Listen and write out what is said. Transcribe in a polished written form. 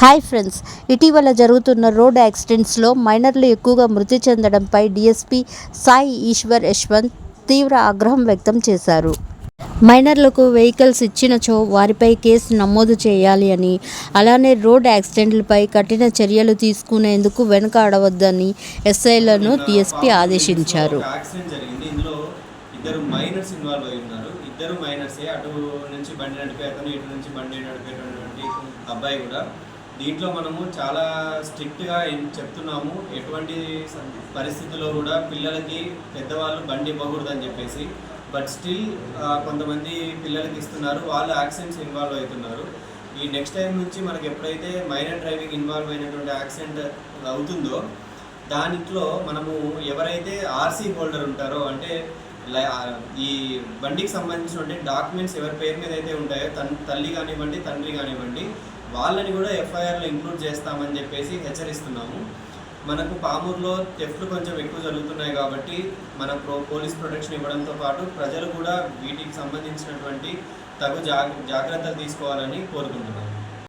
Hi friends, ఇటీవల జరుగుతున్న road యాక్సిడెంట్స్లో మైనర్లు ఎక్కువగా మృతి చెందడంపై డీఎస్పీ సాయి ఈశ్వర్ యశ్వంత్ తీవ్ర ఆగ్రహం వ్యక్తం చేశారు. మైనర్లకు వెహికల్స్ ఇచ్చినచో వారిపై కేసు నమోదు చేయాలి అని, అలానే రోడ్ యాక్సిడెంట్లపై కఠిన చర్యలు తీసుకునేందుకు వెనుకాడవద్దని ఎస్ఐలను డీఎస్పీ ఆదేశించారు. ఇద్దరు మైనర్స్ ఇన్వాల్వ్ అయి ఉన్నారు. ఇద్దరు మైనర్సే. అటు నుంచి బండి నడిపే అతను, ఇటు నుంచి బండి నడిపేటటువంటి అబ్బాయి కూడా. దీంట్లో మనము చాలా స్ట్రిక్ట్గా చెప్తున్నాము, ఎటువంటి పరిస్థితుల్లో కూడా పిల్లలకి పెద్దవాళ్ళు బండి ఇవ్వకూడదని చెప్పేసి. బట్ స్టిల్ కొంతమంది పిల్లలకి ఇస్తున్నారు, వాళ్ళు యాక్సిడెంట్స్ ఇన్వాల్వ్ అవుతున్నారు. ఈ నెక్స్ట్ టైం నుంచి మనకి ఎప్పుడైతే మైనర్ డ్రైవింగ్ ఇన్వాల్వ్ అయినటువంటి యాక్సిడెంట్ అవుతుందో దాంట్లో మనము ఎవరైతే ఆర్సీ హోల్డర్ ఉంటారో, అంటే ఈ బండికి సంబంధించిన డాక్యుమెంట్స్ ఎవరి పేరు మీద అయితే ఉంటాయో, తల్లి కానివ్వండి తండ్రి కానివ్వండి, వాళ్ళని కూడా ఎఫ్ఐఆర్లో ఇంక్లూడ్ చేస్తామని చెప్పేసి హెచ్చరిస్తున్నాము. మనకు పామూరులో థెఫ్ట్లు కొంచెం ఎక్కువ జరుగుతున్నాయి కాబట్టి మన పోలీస్ ప్రొటెక్షన్ ఇవ్వడంతో పాటు ప్రజలు కూడా వీటికి సంబంధించినటువంటి తగు జాగ్రత్తలు తీసుకోవాలని కోరుకుంటున్నాము.